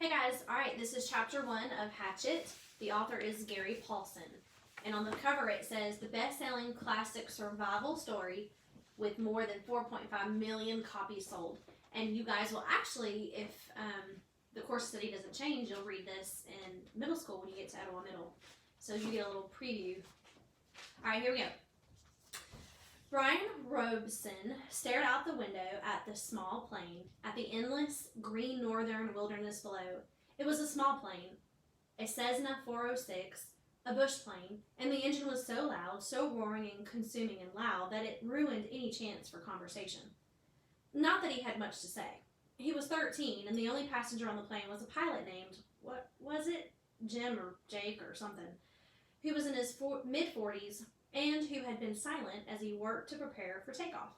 Hey guys, alright, this is chapter 1 of Hatchet. The author is Gary Paulson. And on the cover it says, the best-selling classic survival story with more than 4.5 million copies sold. And you guys will actually, if the course study doesn't change, you'll read this in middle school when you get to Etowah Middle. So you get a little preview. Alright, here we go. Brian Robeson stared out the window at the small plain, at the endless green northern wilderness below. It was a small plane, a Cessna 406, a bush plane, and the engine was so loud, so roaring and consuming and loud, that it ruined any chance for conversation. Not that he had much to say. He was 13, and the only passenger on the plane was a pilot named, what was it? Jim or Jake or something, who was in his mid-40s, and who had been silent as he worked to prepare for takeoff.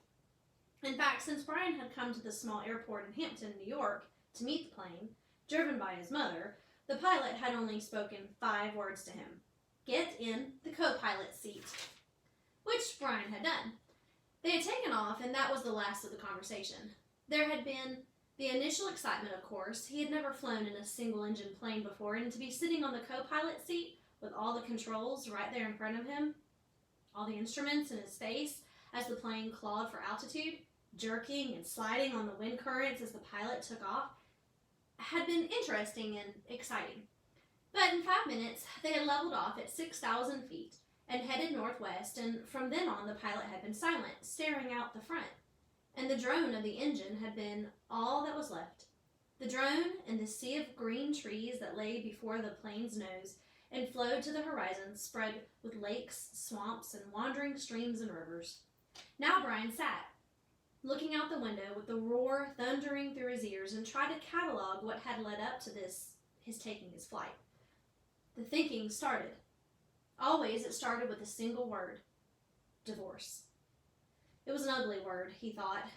In fact, since Brian had come to the small airport in Hampton, New York, to meet the plane, driven by his mother, the pilot had only spoken 5 words to him. Get in the co-pilot seat, which Brian had done. They had taken off, and that was the last of the conversation. There had been the initial excitement, of course. He had never flown in a single-engine plane before, and to be sitting on the co-pilot seat with all the controls right there in front of him, all the instruments in his face as the plane clawed for altitude, jerking and sliding on the wind currents as the pilot took off, had been interesting and exciting. But in 5 minutes, they had leveled off at 6,000 feet and headed northwest, and from then on the pilot had been silent, staring out the front, and the drone of the engine had been all that was left. The drone and the sea of green trees that lay before the plane's nose and flowed to the horizon, spread with lakes, swamps, and wandering streams and rivers. Now Brian sat, looking out the window with the roar thundering through his ears, and tried to catalog what had led up to his taking his flight. The thinking started. Always it started with a single word: divorce. It was an ugly word, he thought.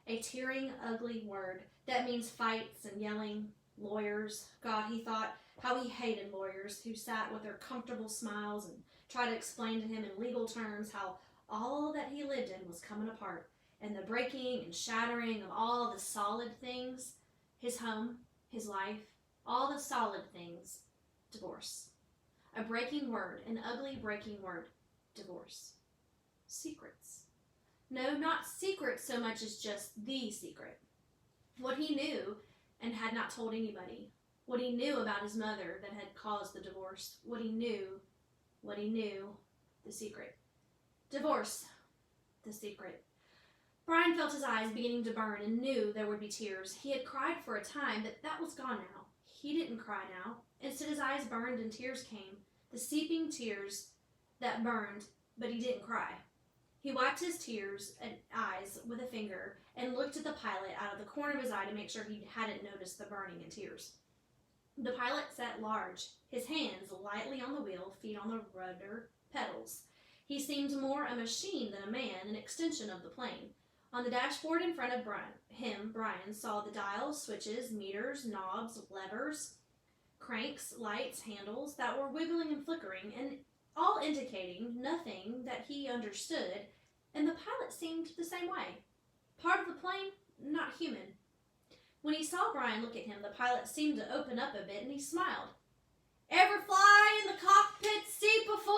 A tearing, ugly word that means fights and yelling, lawyers. God, he thought, how he hated lawyers who sat with their comfortable smiles and tried to explain to him in legal terms how all that he lived in was coming apart, and the breaking and shattering of all the solid things, his home, his life, all the solid things. Divorce. A breaking word, an ugly breaking word. Divorce. Secrets. No, not secrets so much as just the secret. What he knew and had not told anybody. What he knew about his mother that had caused the divorce. What he knew, the secret. Divorce, the secret. Brian felt his eyes beginning to burn and knew there would be tears. He had cried for a time, but that was gone now. He didn't cry now. Instead, his eyes burned and tears came. The seeping tears that burned, but he didn't cry. He wiped his tears and eyes with a finger and looked at the pilot out of the corner of his eye to make sure he hadn't noticed the burning and tears. The pilot sat large, his hands lightly on the wheel, feet on the rudder pedals. He seemed more a machine than a man, an extension of the plane. On the dashboard in front of Brian saw the dials, switches, meters, knobs, levers, cranks, lights, handles that were wiggling and flickering, and all indicating nothing that he understood, and the pilot seemed the same way. Part of the plane, not human. When he saw Brian look at him, the pilot seemed to open up a bit, and he smiled. Ever fly in the cockpit seat before?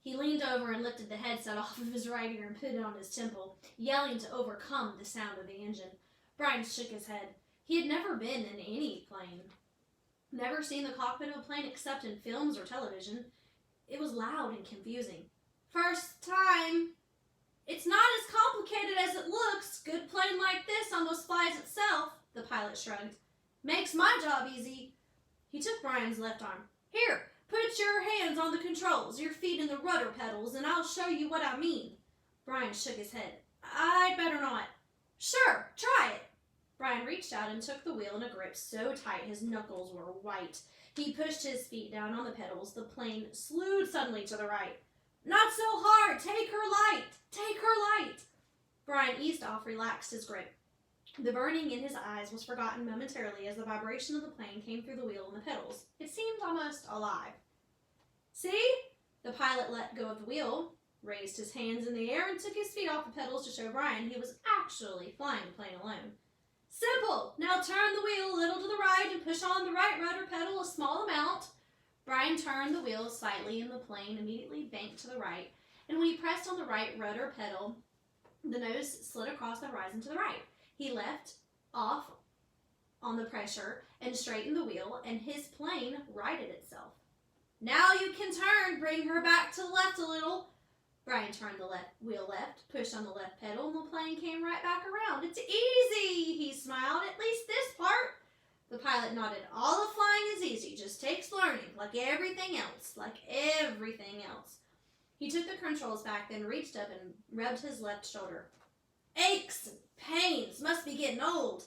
He leaned over and lifted the headset off of his right ear and put it on his temple, yelling to overcome the sound of the engine. Brian shook his head. He had never been in any plane. Never seen the cockpit of a plane except in films or television. It was loud and confusing. First time. It's not as complicated as it looks. Good plane like this almost flies itself, the pilot shrugged. Makes my job easy. He took Brian's left arm. Here, put your hands on the controls, your feet in the rudder pedals, and I'll show you what I mean. Brian shook his head. I'd better not. Sure, try it. Brian reached out and took the wheel in a grip so tight his knuckles were white. He pushed his feet down on the pedals. The plane slewed suddenly to the right. Not so hard. Take her light. Take her light. Brian eased off, relaxed his grip. The burning in his eyes was forgotten momentarily as the vibration of the plane came through the wheel and the pedals. It seemed almost alive. See? The pilot let go of the wheel, raised his hands in the air, and took his feet off the pedals to show Brian he was actually flying the plane alone. Simple! Now turn the wheel a little to the right and push Push on the right rudder pedal a small amount. Brian turned the wheel slightly and the plane immediately banked to the right. And when he pressed on the right rudder pedal, the nose slid across the horizon to the right. He left off on the pressure and straightened the wheel, and his plane righted itself. Now you can turn, bring her back to the left a little. Brian turned the wheel left, pushed on the left pedal, and the plane came right back around. It's easy, he smiled, at least this part. The pilot nodded. All of flying is easy, just takes learning, like everything else, He took the controls back, then reached up and rubbed his left shoulder. Aches and pains, must be getting old.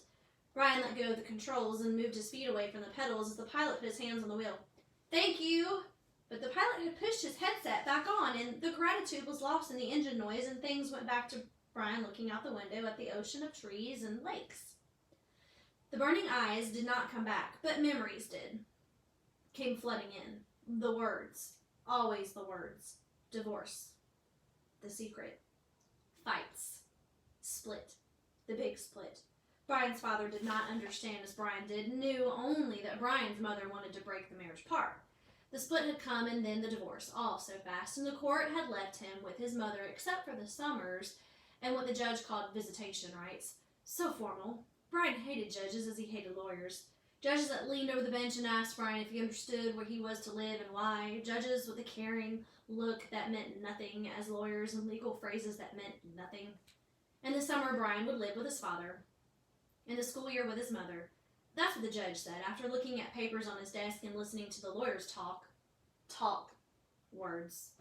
Brian let go of the controls and moved his feet away from the pedals as the pilot put his hands on the wheel. Thank you. But the pilot had pushed his headset back on, and the gratitude was lost in the engine noise, and things went back to Brian looking out the window at the ocean of trees and lakes. The burning eyes did not come back, but memories came flooding in. The words. Always the words. Divorce. The secret. Fights. Split. The big split. Brian's father did not understand as Brian did, knew only that Brian's mother wanted to break the marriage apart. The split had come and then the divorce, all so fast, and the court had left him with his mother except for the summers and what the judge called visitation rights. So formal. Brian hated judges as he hated lawyers. Judges that leaned over the bench and asked Brian if he understood where he was to live and why. Judges with a caring look that meant nothing as lawyers and legal phrases that meant nothing. In the summer, Brian would live with his father. In the school year with his mother. That's what the judge said after looking at papers on his desk and listening to the lawyers talk words.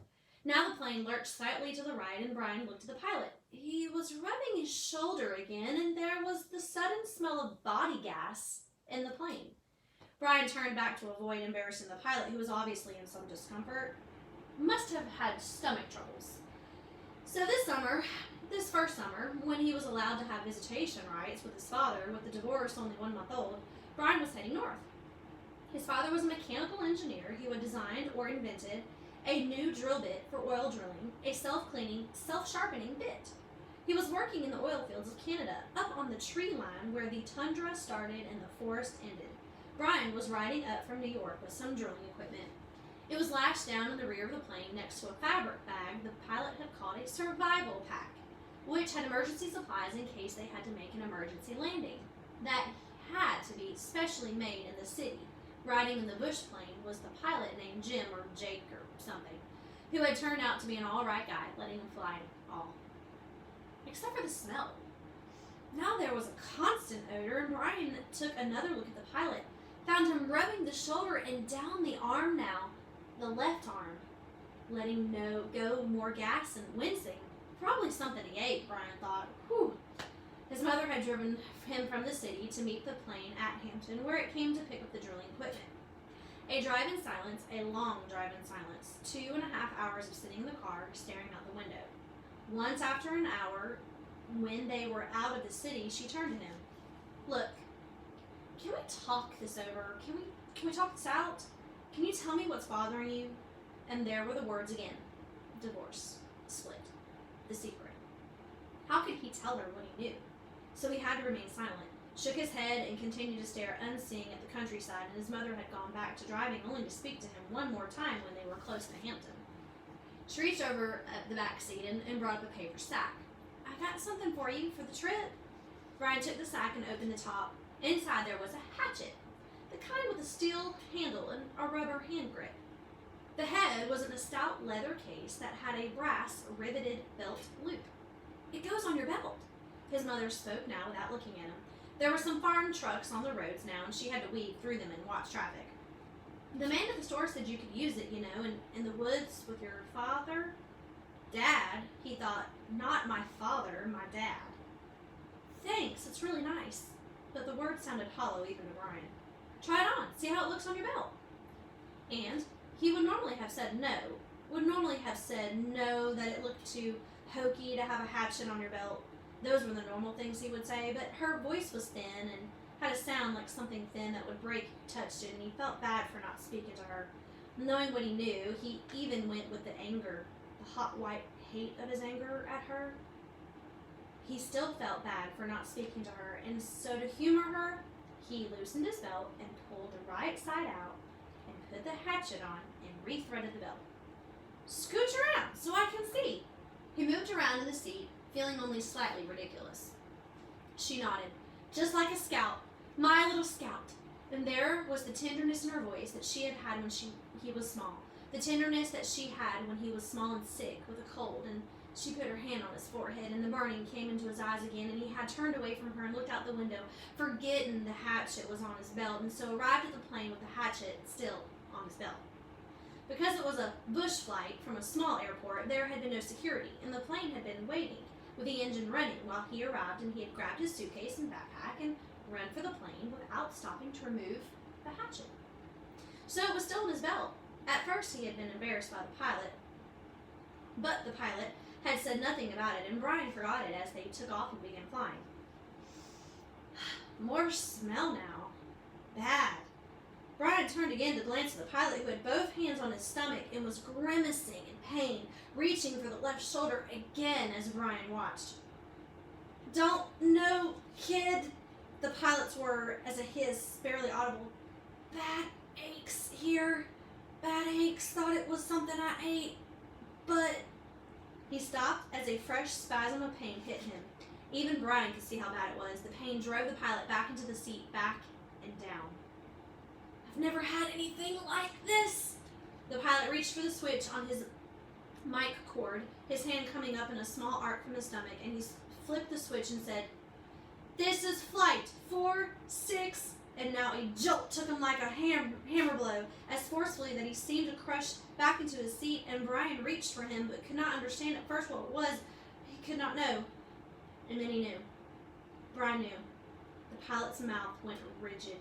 Now the plane lurched slightly to the right and Brian looked at the pilot. He was rubbing his shoulder again and there was the sudden smell of body gas in the plane. Brian turned back to avoid embarrassing the pilot, who was obviously in some discomfort. Must have had stomach troubles. So this first summer, when he was allowed to have visitation rights with his father, with the divorce only 1 month old, Brian was heading north. His father was a mechanical engineer who had designed or invented a new drill bit for oil drilling, a self-cleaning, self-sharpening bit. He was working in the oil fields of Canada, up on the tree line where the tundra started and the forest ended. Brian was riding up from New York with some drilling equipment. It was lashed down in the rear of the plane next to a fabric bag the pilot had called a survival pack, which had emergency supplies in case they had to make an emergency landing. That had to be specially made in the city. Riding in the bush plane was the pilot named Jim or Jake or something, who had turned out to be an all-right guy, letting him fly all. Except for the smell. Now there was a constant odor, and Brian took another look at the pilot, found him rubbing the shoulder and down the arm now, the left arm, letting go more gas and wincing. Probably something he ate, Brian thought. Whew. His mother had driven him from the city to meet the plane at Hampton, where it came to pick up the drilling equipment. A drive in silence, a long drive in silence, 2.5 hours of sitting in the car, staring out the window. Once after an hour, when they were out of the city, she turned to him. Look, can we talk this over? Can we talk this out? Can you tell me what's bothering you? And there were the words again. Divorce. Split. The secret. How could he tell her what he knew? So he had to remain silent, shook his head, and continued to stare unseeing at the countryside, and his mother had gone back to driving only to speak to him one more time when they were close to Hampton. She reached over at the back seat and brought up a paper sack. I got something for you for the trip. Brian took the sack and opened the top. Inside there was a hatchet, the kind with a steel handle and a rubber hand grip. The head was in a stout leather case that had a brass riveted belt loop. It goes on your belt. His mother spoke now without looking at him. There were some farm trucks on the roads now, and she had to weave through them and watch traffic. The man at the store said you could use it, in the woods with your father. Dad, he thought, not my father, my dad. Thanks, it's really nice. But the words sounded hollow even to Brian. Try it on, see how it looks on your belt. And he would normally have said no, that it looked too hokey to have a hatchet on your belt. Those were the normal things he would say, but her voice was thin and had a sound like something thin that would break if you touched it, and he felt bad for not speaking to her. Knowing what he knew, he even went with the anger, the hot white hate of his anger at her. He still felt bad for not speaking to her, and so to humor her, He loosened his belt and pulled the right side out and put the hatchet on and re-threaded the belt. Scooch around so I can see. He moved around in the seat, feeling only slightly ridiculous. She nodded, just like a scout, my little scout. And there was the tenderness in her voice that she had had when he was small. The tenderness that she had when he was small and sick with a cold, and she put her hand on his forehead, and the burning came into his eyes again, and he had turned away from her and looked out the window, forgetting the hatchet was on his belt, and so arrived at the plane with the hatchet still on his belt. Because it was a bush flight from a small airport, there had been no security, and the plane had been waiting, with the engine running while he arrived, and he had grabbed his suitcase and backpack and run for the plane without stopping to remove the hatchet. So it was still in his belt. At first he had been embarrassed by the pilot, but the pilot had said nothing about it, and Brian forgot it as they took off and began flying. More smell now. Bad. Brian turned again to glance at the pilot, who had both hands on his stomach and was grimacing in pain, reaching for the left shoulder again as Brian watched. Don't know, kid, the pilot's were as a hiss, barely audible. Bad aches here. Bad aches. Thought it was something I ate, but... He stopped as a fresh spasm of pain hit him. Even Brian could see how bad it was. The pain drove the pilot back into the seat, back and down. I've never had anything like this. The pilot reached for the switch on his mic cord, his hand coming up in a small arc from his stomach, and he flipped the switch and said, "This is flight 46, and now a jolt took him like a hammer blow, as forcefully that he seemed to crush back into his seat, and Brian reached for him, but could not understand at first what it was. He could not know. And then he knew. Brian knew. The pilot's mouth went rigid.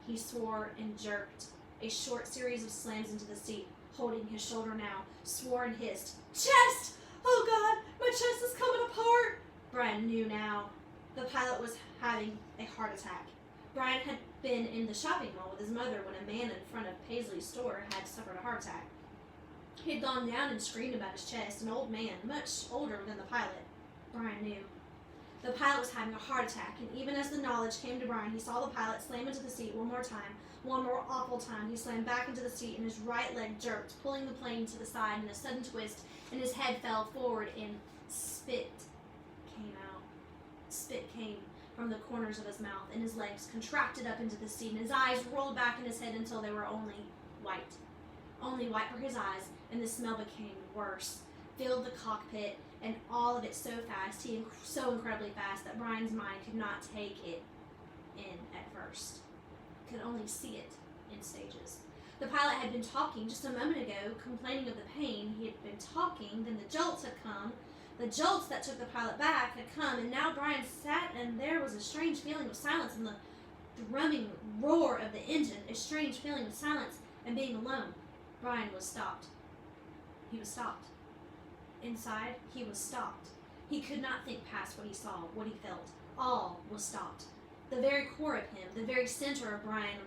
He swore and jerked. A short series of slams into the seat, holding his shoulder now, swore and hissed. Chest! Oh God, my chest is coming apart! Brian knew now. The pilot was having a heart attack. Brian had been in the shopping mall with his mother when a man in front of Paisley's store had suffered a heart attack. He had gone down and screamed about his chest, an old man, much older than the pilot. Brian knew. The pilot was having a heart attack, and even as the knowledge came to Brian, he saw the pilot slam into the seat one more time. One more awful time, he slammed back into the seat, and his right leg jerked, pulling the plane to the side in a sudden twist, and his head fell forward, and spit came out. Spit came from the corners of his mouth, and his legs contracted up into the seat, and his eyes rolled back in his head until they were only white. Only white were his eyes, and the smell became worse, filled the cockpit, and all of it so fast, so incredibly fast, that Brian's mind could not take it in at first. Could only see it in stages. The pilot had been talking just a moment ago, complaining of the pain. He had been talking, then the jolts had come. The jolts that took the pilot back had come, and now Brian sat, and there was a strange feeling of silence in the drumming roar of the engine, a strange feeling of silence and being alone. Brian was stopped. He was stopped. Inside, he was stopped. He could not think past what he saw, what he felt. All was stopped. The very core of him, the very center of Brian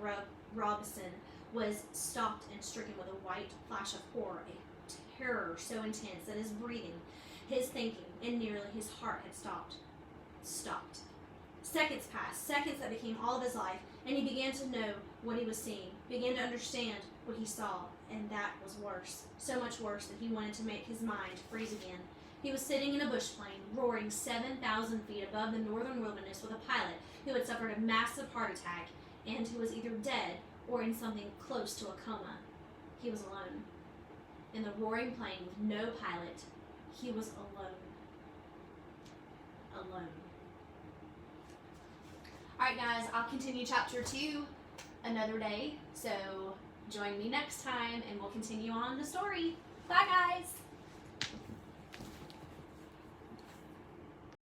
Robinson, was stopped and stricken with a white flash of horror, a terror so intense that his breathing, his thinking, and nearly his heart had stopped. Stopped. Seconds passed, seconds that became all of his life, and he began to know what he was seeing, began to understand what he saw, and that was worse. So much worse that he wanted to make his mind freeze again. He was sitting in a bush plane, roaring 7,000 feet above the northern wilderness with a pilot who had suffered a massive heart attack and who was either dead or in something close to a coma. He was alone. In the roaring plane with no pilot, he was alone. Alone. Alright guys, I'll continue chapter 2 another day, so join me next time and we'll continue on the story. Bye guys!